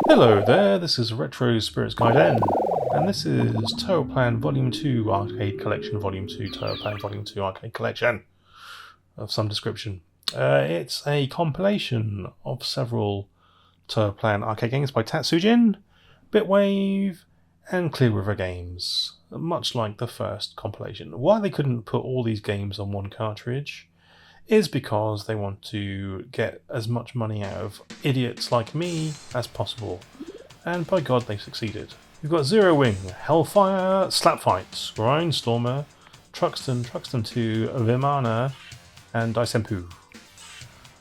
Hello there, this is Retro Spirits Guide N, and this is TOAPLAN Volume 2 Arcade Collection, Volume 2, TOAPLAN Volume 2 Arcade Collection of some description. It's a compilation of several TOAPLAN arcade games by Tatsujin, Bitwave, and Clear River Games, much like the first compilation. Why they couldn't put all these games on one cartridge is because they want to get as much money out of idiots like me as possible. And by God, they've succeeded. We've got Zero Wing, Hellfire, Slap Fights, Grindstormer, Truxton, Truxton 2, Vimana, and Daisenpu.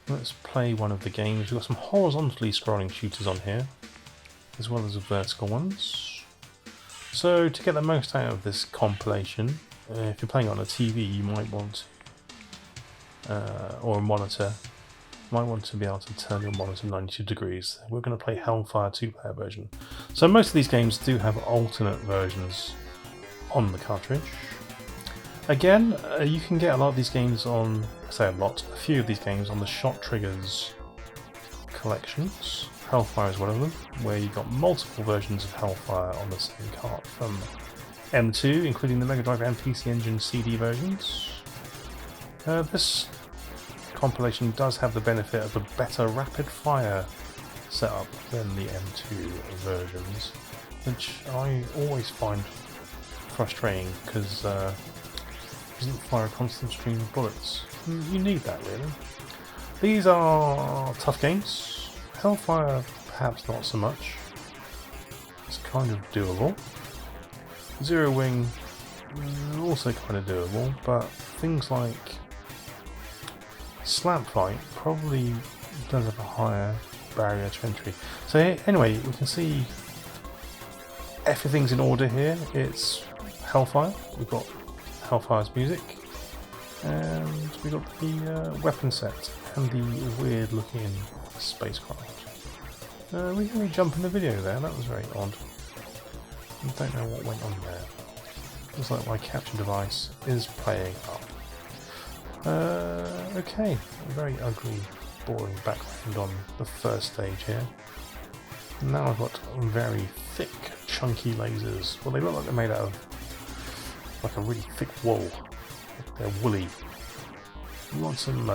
Let's play one of the games. We've got some horizontally scrolling shooters on here, as well as vertical ones. So to get the most out of this compilation, if you're playing on a TV, you might want to or a monitor, you might want to be able to turn your monitor 92 degrees. We're going to play Hellfire 2-player version. So most of these games do have alternate versions on the cartridge. Again, you can get a lot of these games on, I say a few of these games on the Shot Triggers collections. Hellfire is one of them, where you've got multiple versions of Hellfire on the same cart from M2, including the Mega Drive and PC Engine CD versions. This compilation does have the benefit of a better rapid fire setup than the M2 versions, which I always find frustrating because it doesn't fire a constant stream of bullets. You need that really. These are tough games. Hellfire perhaps not so much. It's kind of doable. Zero Wing also kind of doable, but things like Slap Fight probably does have a higher barrier to entry. So anyway, we can see everything's in order here. It's Hellfire, we've got Hellfire's music, and we've got the weapon set and the weird looking spacecraft. We can jump in the video there, that was very odd. I don't know what went on there. Looks like my capture device is playing up. Okay, a very ugly, boring background on the first stage here. Now I've got very thick, chunky lasers. Well, they look like they're made out of like a really thick wool. They're woolly. You want some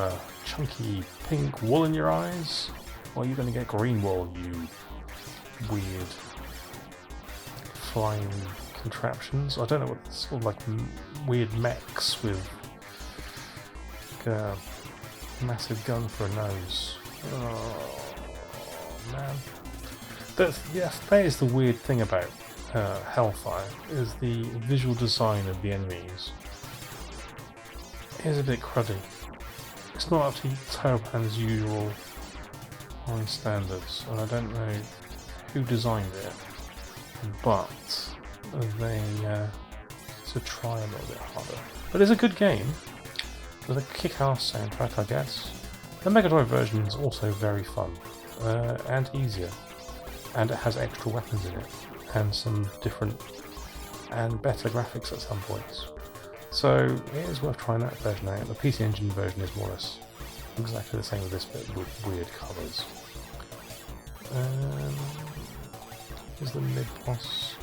chunky pink wool in your eyes? Well, you're going to get green wool, you weird flying contraptions. I don't know what it's called, like weird mechs with a massive gun for a nose. Oh man. That is the weird thing about Hellfire, is the visual design of the enemies is a bit cruddy. It's not up to TOAPLAN's usual high standards, and I don't know who designed it, but they should try a little bit harder. But it's a good game with a kick-ass soundtrack, I guess. The Mega Drive version is also very fun and easier, and it has extra weapons in it and some different and better graphics at some points. So it is worth trying that version out. The PC Engine version is more or less exactly the same with this, but with weird colours. Here's the mid-boss.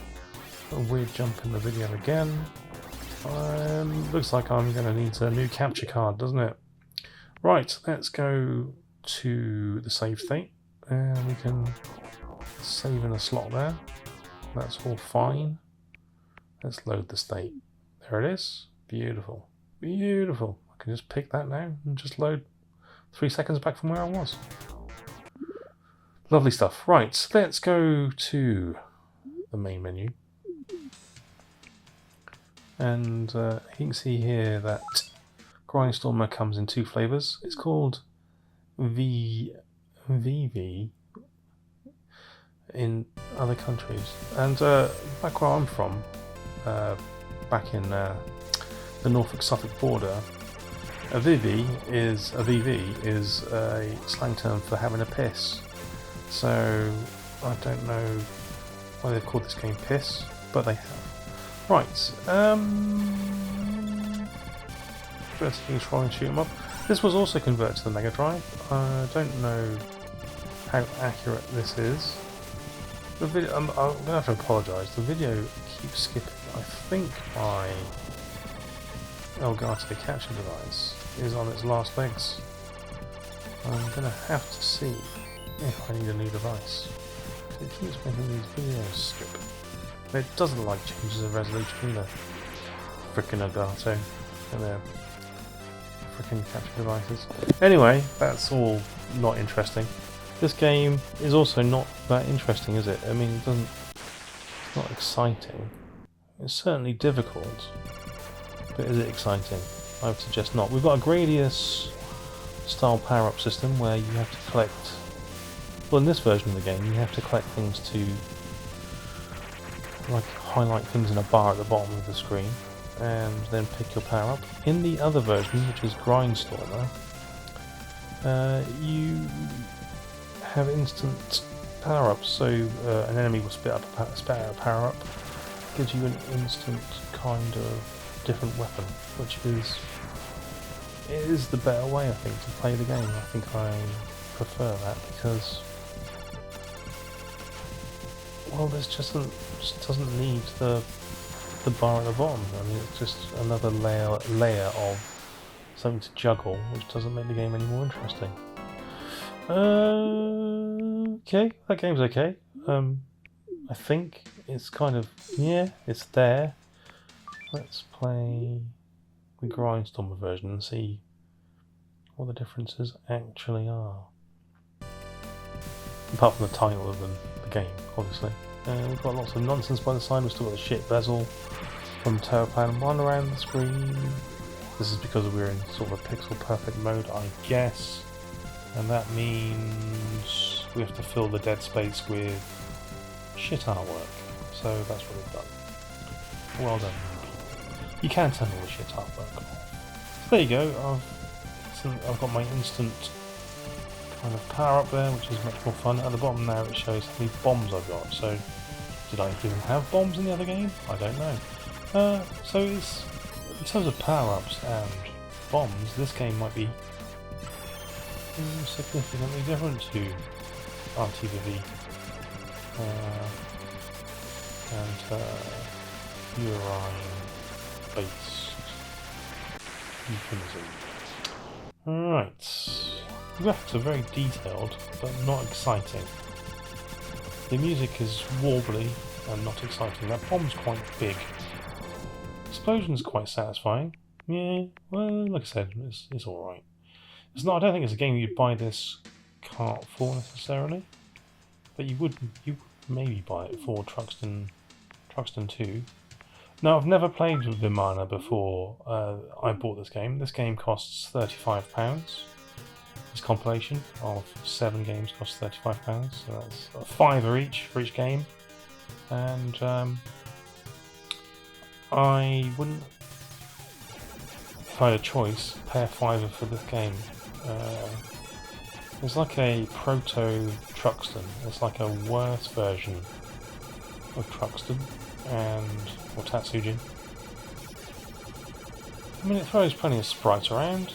A weird jump in the video again. Looks like I'm going to need a new capture card, doesn't it? Right, let's go to the save state. We can save in a slot there. That's all fine. Let's load the state. There it is. Beautiful. Beautiful. I can just pick that now and just load 3 seconds back from where I was. Lovely stuff. Right, let's go to the main menu. And you can see here that Grindstormer comes in 2 flavours. It's called VV in other countries. And back where I'm from, back in the Norfolk-Suffolk border, a VV is a slang term for having a piss. So I don't know why they've called this game Piss, but they have. Right, vertically scrolling shoot 'em up. This was also converted to the Mega Drive. I don't know how accurate this is. The video, I'm gonna have to apologise. The video keeps skipping. I think my Elgato capture device is on its last legs. I'm gonna have to see if I need a new device. It keeps making these videos skip. It doesn't like changes of resolution either. Frickin' Elgato and their frickin' capture devices. Anyway, that's all not interesting. This game is also not that interesting, is it? I mean, it's not exciting. It's certainly difficult, but is it exciting? I would suggest not. We've got a Gradius style power-up system where you have to collect. Well, in this version of the game, you have to collect things to, like, highlight things in a bar at the bottom of the screen, and then pick your power up. In the other version, which is Grindstormer, you have instant power-ups. So an enemy will spit out a power-up, gives you an instant kind of different weapon, which is the better way, I think, to play the game. I think I prefer that because, well, this just doesn't need the bar at the bottom. I mean, it's just another layer of something to juggle, which doesn't make the game any more interesting. Okay, that game's okay. I think it's kind of, yeah, it's there. Let's play the Grindstormer version and see what the differences actually are. Apart from the title of the game, obviously. We've got lots of nonsense by the side. We've still got the shit bezel from TOAPLAN 1 around the screen. This is because we're in sort of a pixel perfect mode, I guess. And that means we have to fill the dead space with shit artwork. So that's what we've done. Well done. You can turn all the shit artwork off. So there you go. I've got my instant kind of power up there, which is much more fun. At the bottom now it shows how many bombs I've got. So did I even have bombs in the other game? I don't know. So it's, in terms of power ups and bombs, this game might be significantly different to RTV and urine based euphemism. Right, the graphics are very detailed but not exciting. The music is warbly and not exciting. That bomb's quite big. Explosion's quite satisfying. Yeah, well, like I said, it's alright. It's not. I don't think it's a game you'd buy this cart for necessarily, but you would maybe buy it for Truxton 2. Now, I've never played Vimana before I bought this game. This game costs £35. This compilation of 7 games costs £35, so that's a fiver each for each game. And I wouldn't, if I had a choice, pay a fiver for this game. It's like a proto Truxton. It's like a worse version of Truxton or Tatsujin. I mean, it throws plenty of sprites around.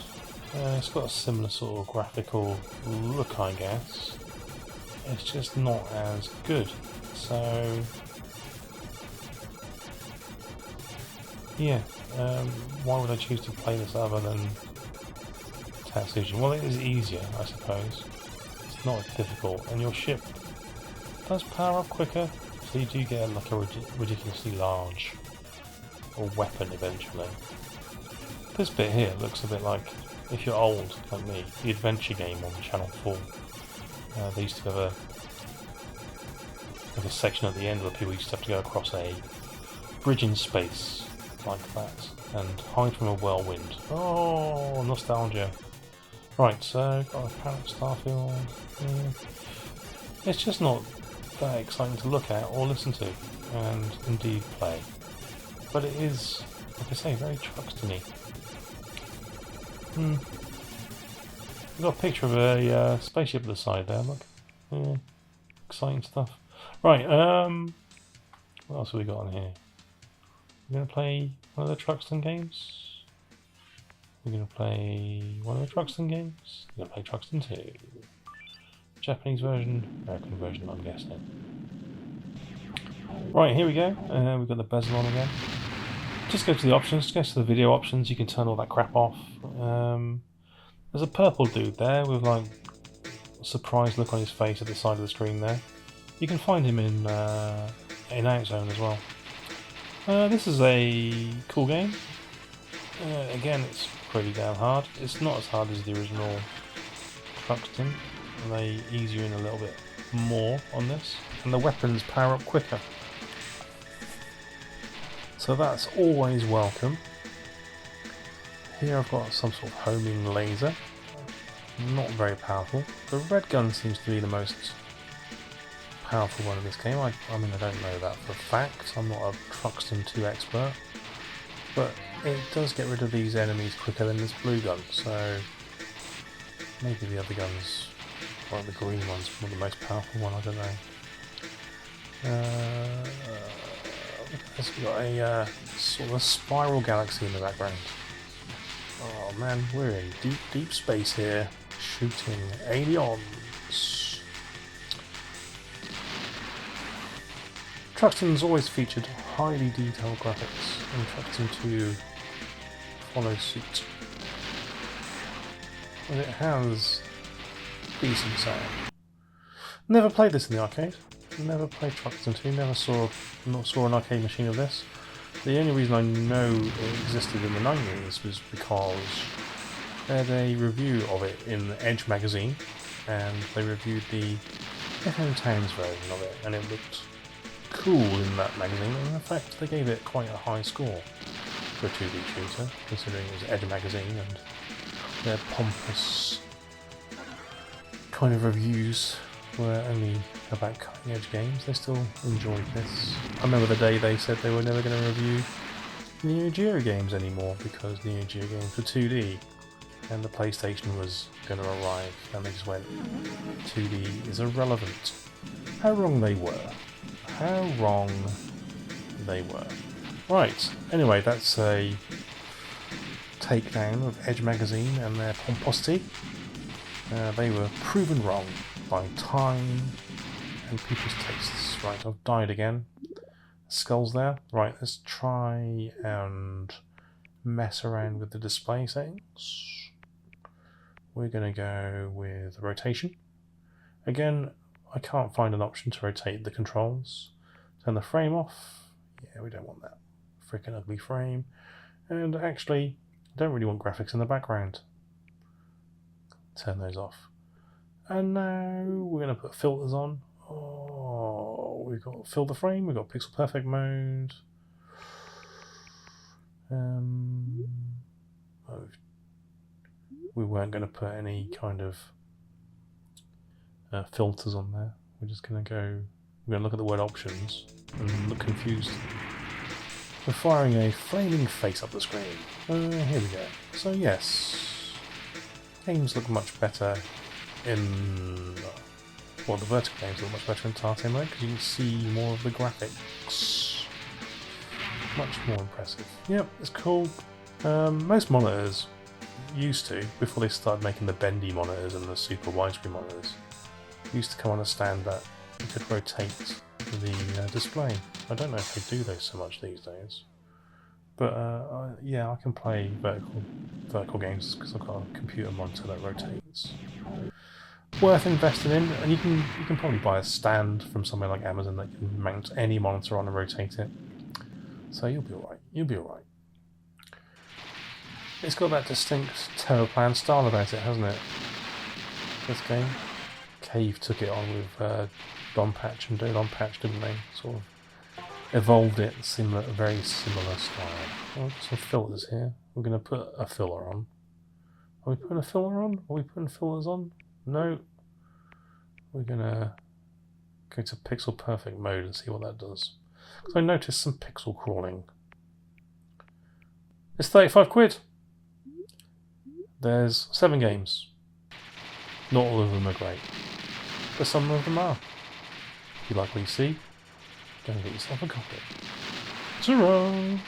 It's got a similar sort of graphical look, I guess. It's just not as good. So yeah, why would I choose to play this other than Tatsujin? Well, it is easier, I suppose. It's not as difficult, and your ship does power up quicker, so you do get like a ridiculously large weapon eventually. This bit here looks a bit like, if you're old like me, the adventure game on Channel 4. They used to have a section at the end where people used to have to go across a bridge in space like that and hide from a whirlwind. Oh, nostalgia. Right, so got a Panic Starfield. Yeah. It's just not that exciting to look at or listen to, and indeed play. But it is, like I say, very Truxton-y. We've got a picture of a spaceship at the side there, look. Yeah, exciting stuff. Right, what else have we got on here? We're going to play one of the Truxton games. We're going to play one of the Truxton games. We're going to play Truxton 2. Japanese version, American version, I'm guessing. Right, here we go. We've got the bezel on again. Just go to the options, go to the video options, you can turn all that crap off. There's a purple dude there with like a surprised look on his face at the side of the screen there. You can find him in Outzone as well. This is a cool game. Again, it's pretty damn hard. It's not as hard as the original Truxton. They ease you in a little bit more on this, and the weapons power up quicker. So that's always welcome. Here I've got some sort of homing laser. Not very powerful. The red gun seems to be the most powerful one in this game. I mean, I don't know that for a fact. I'm not a Truxton 2 expert. But it does get rid of these enemies quicker than this blue gun, so maybe the other guns, like the green one's one of the most powerful one, I don't know. We've got a sort of a spiral galaxy in the background. Oh man, we're in deep, deep space here, shooting aliens. Truxton's always featured highly detailed graphics, and Truxton 2 follows suit. And it has decent sound. Never played this in the arcade. Never played Truxton 2, never saw an arcade machine of this. The only reason I know it existed in the 90s was because they had a review of it in Edge magazine, and they reviewed the FM Towns version of it, and it looked cool in that magazine, and in fact they gave it quite a high score for a 2D shooter, considering it was Edge magazine and their pompous kind of reviews were only about cutting edge games. They still enjoyed this. I remember the day they said they were never going to review Neo Geo games anymore because Neo Geo games were 2D and the PlayStation was going to arrive, and they just went, 2D is irrelevant. How wrong they were. How wrong they were. Right, anyway, that's a takedown of Edge magazine and their pomposity. They were proven wrong by time and people's tastes. Right, I've died again. Skulls there. Right, let's try and mess around with the display settings. We're going to go with rotation. Again, I can't find an option to rotate the controls. Turn the frame off. Yeah, we don't want that freaking ugly frame. And actually, I don't really want graphics in the background. Turn those off. And now we're going to put filters on. Oh, we've got fill the frame, we've got pixel perfect mode. We weren't going to put any kind of filters on there. We're just going to go, we're going to look at the word options and look confused. We're firing a flaming face up the screen. Here we go. So yes, games look much better in, well, the vertical games look much better in Tarte mode because you can see more of the graphics. Much more impressive. Yep, it's cool. Most monitors used to, before they started making the bendy monitors and the super widescreen monitors, used to come on a stand that you could rotate the display. I don't know if they do those so much these days. But yeah, I can play vertical games because I've got a computer monitor that rotates. Worth investing in, and you can probably buy a stand from somewhere like Amazon that can mount any monitor on and rotate it. So you'll be alright. You'll be alright. It's got that distinct TOAPLAN style about it, hasn't it? This game. Cave took it on with Don Patch and Don Patch, didn't they? Sort of evolved it very similar style. Oh, some filters here. We're going to put a filler on. Are we putting a filler on? Are we putting filters on? No. We're going to go to pixel perfect mode and see what that does. Because I noticed some pixel crawling. It's 35 quid. There's 7 games. Not all of them are great, but some of them are. If you like what you see, go and get yourself a copy. Ta-ra!